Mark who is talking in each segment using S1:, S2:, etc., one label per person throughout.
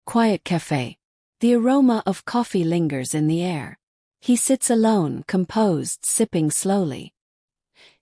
S1: Quiet cafe. The aroma of coffee lingers in the air. He sits alone, composed, sipping slowly.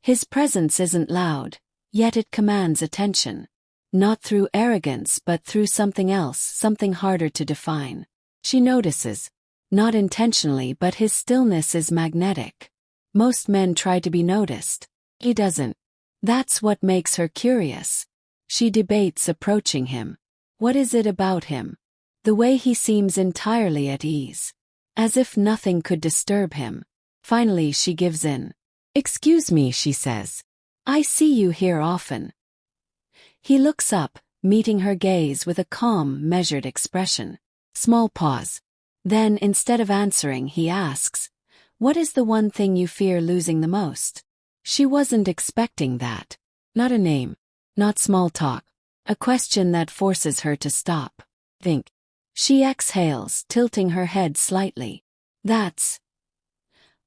S1: His presence isn't loud, yet it commands attention. Not through arrogance but through something else, something harder to define. She notices. Not intentionally, but his stillness is magnetic. Most men try to be noticed. He doesn't. That's what makes her curious. She debates approaching him. What is it about him? The way he seems entirely at ease. As if nothing could disturb him. Finally she gives in. "Excuse me," she says. "I see you here often." He looks up, meeting her gaze with a calm, measured expression. Small pause. Then, instead of answering, he asks, "What is the one thing you fear losing the most?" She wasn't expecting that. Not a name. Not small talk. A question that forces her to stop. Think. She exhales, tilting her head slightly. "That's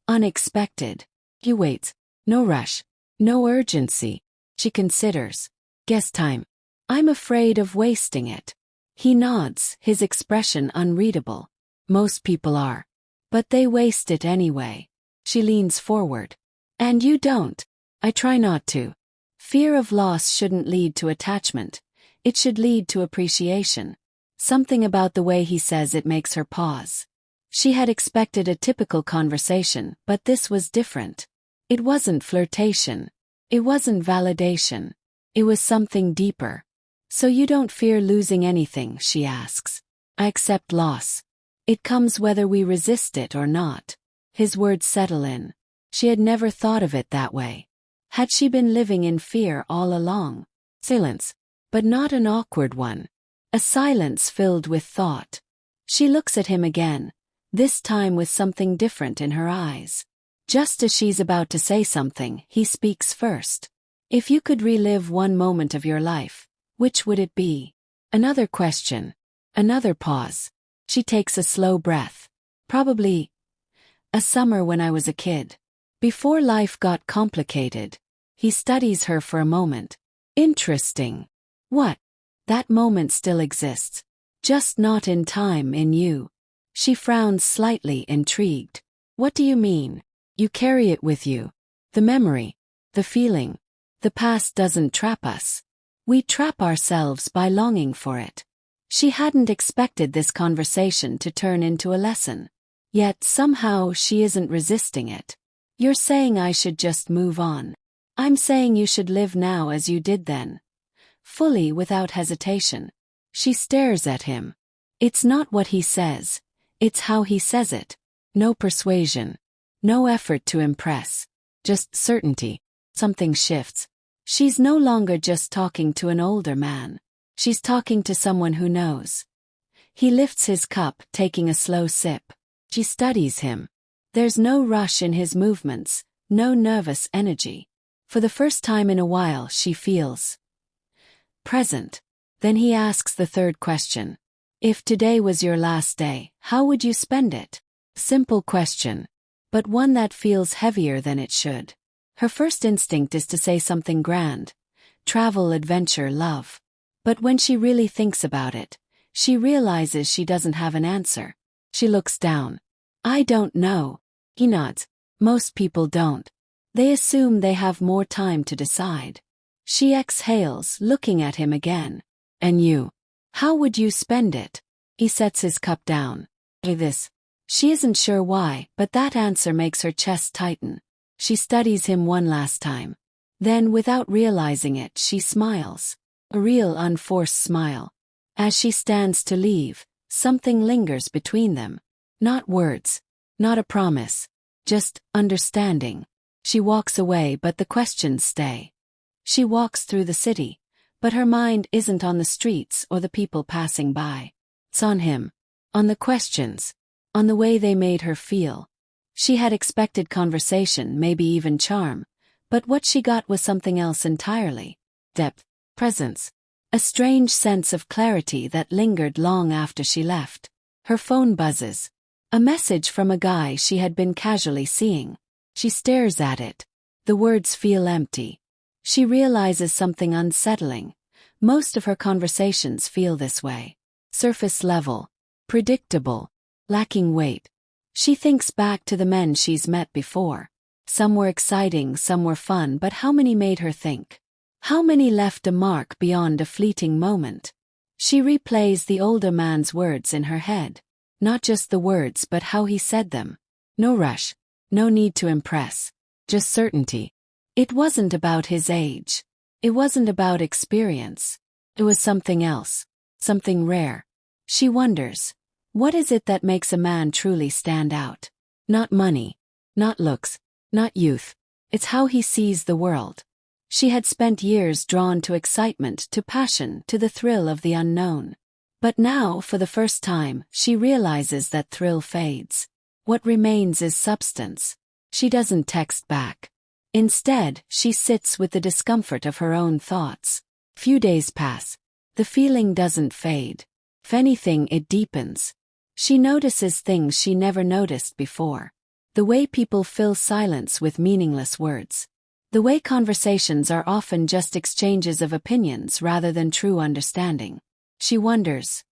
S1: unexpected." He waits. No rush. No urgency. She considers. "Guess time." "I'm afraid of wasting it." He nods, his expression unreadable. Most people are. But they waste it anyway. She leans forward. "And you don't." "I try not to." Fear of loss shouldn't lead to attachment. It should lead to appreciation. Something about the way he says it makes her pause. She had expected a typical conversation, but this was different. It wasn't flirtation. It wasn't validation. It was something deeper. "So you don't fear losing anything?" she asks. "I accept loss. It comes whether we resist it or not." His words settle in. She had never thought of it that way. Had she been living in fear all along? Silence. But not an awkward one. A silence filled with thought. She looks at him again, this time with something different in her eyes. Just as she's about to say something, he speaks first. "If you could relive one moment of your life, which would it be?" Another question. Another pause. She takes a slow breath. "Probably a summer when I was a kid. Before life got complicated." He studies her for a moment. "Interesting." "What?" "That moment still exists. Just not in time, in you." She frowns slightly, intrigued. "What do you mean?" "You carry it with you. The memory. The feeling. The past doesn't trap us. We trap ourselves by longing for it." She hadn't expected this conversation to turn into a lesson. Yet somehow she isn't resisting it. "You're saying I should just move on." "I'm saying you should live now as you did then. Fully, without hesitation." She stares at him. It's not what he says. It's how he says it. No persuasion. No effort to impress. Just certainty. Something shifts. She's no longer just talking to an older man. She's talking to someone who knows. He lifts his cup, taking a slow sip. She studies him. There's no rush in his movements, no nervous energy. For the first time in a while she feels present. Then he asks the third question. "If today was your last day, how would you spend it?" Simple question, but one that feels heavier than it should. Her first instinct is to say something grand. Travel, adventure, love. But when she really thinks about it, she realizes she doesn't have an answer. She looks down. "I don't know." He nods. Most people don't. They assume they have more time to decide. She exhales, looking at him again. "And you? How would you spend it?" He sets his cup down. This. She isn't sure why, but that answer makes her chest tighten. She studies him one last time. Then, without realizing it, she smiles. A real unforced smile. As she stands to leave, something lingers between them. Not words. Not a promise. Just understanding. She walks away, but the questions stay. She walks through the city, but her mind isn't on the streets or the people passing by. It's on him. On the questions. On the way they made her feel. She had expected conversation, maybe even charm, but what she got was something else entirely. Depth. Presence. A strange sense of clarity that lingered long after she left. Her phone buzzes. A message from a guy she had been casually seeing. She stares at it. The words feel empty. She realizes something unsettling. Most of her conversations feel this way. Surface level. Predictable. Lacking weight. She thinks back to the men she's met before. Some were exciting, some were fun, but how many made her think? How many left a mark beyond a fleeting moment? She replays the older man's words in her head. Not just the words, but how he said them. No rush. No need to impress. Just certainty. It wasn't about his age. It wasn't about experience. It was something else. Something rare. She wonders, what is it that makes a man truly stand out? Not money. Not looks. Not youth. It's how he sees the world. She had spent years drawn to excitement, to passion, to the thrill of the unknown. But now, for the first time, she realizes that thrill fades. What remains is substance. She doesn't text back. Instead, she sits with the discomfort of her own thoughts. Few days pass. The feeling doesn't fade. If anything, it deepens. She notices things she never noticed before. The way people fill silence with meaningless words. The way conversations are often just exchanges of opinions rather than true understanding. She wonders,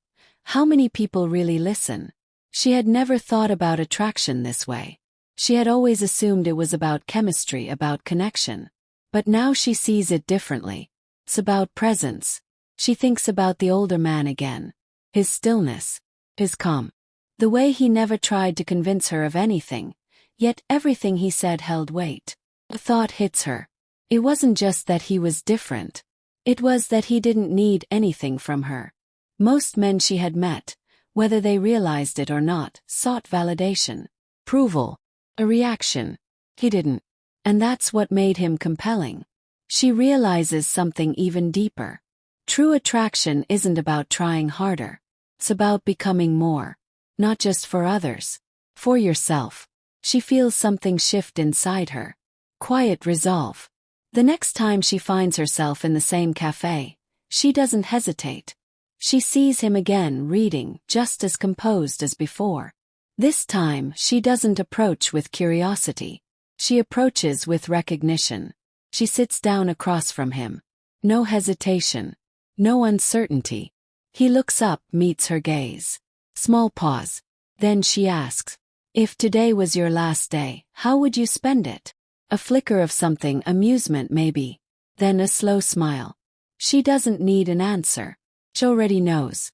S1: how many people really listen? She had never thought about attraction this way. She had always assumed it was about chemistry, about connection. But now she sees it differently. It's about presence. She thinks about the older man again. His stillness. His calm. The way he never tried to convince her of anything, yet everything he said held weight. The thought hits her. It wasn't just that he was different. It was that he didn't need anything from her. Most men she had met, whether they realized it or not, sought validation, approval, a reaction. He didn't. And that's what made him compelling. She realizes something even deeper. True attraction isn't about trying harder. It's about becoming more. Not just for others. For yourself. She feels something shift inside her. Quiet resolve. The next time she finds herself in the same cafe, she doesn't hesitate. She sees him again reading, just as composed as before. This time, she doesn't approach with curiosity. She approaches with recognition. She sits down across from him. No hesitation. No uncertainty. He looks up, meets her gaze. Small pause. Then she asks, if today was your last day, how would you spend it? A flicker of something, amusement maybe. Then a slow smile. She doesn't need an answer. She already knows.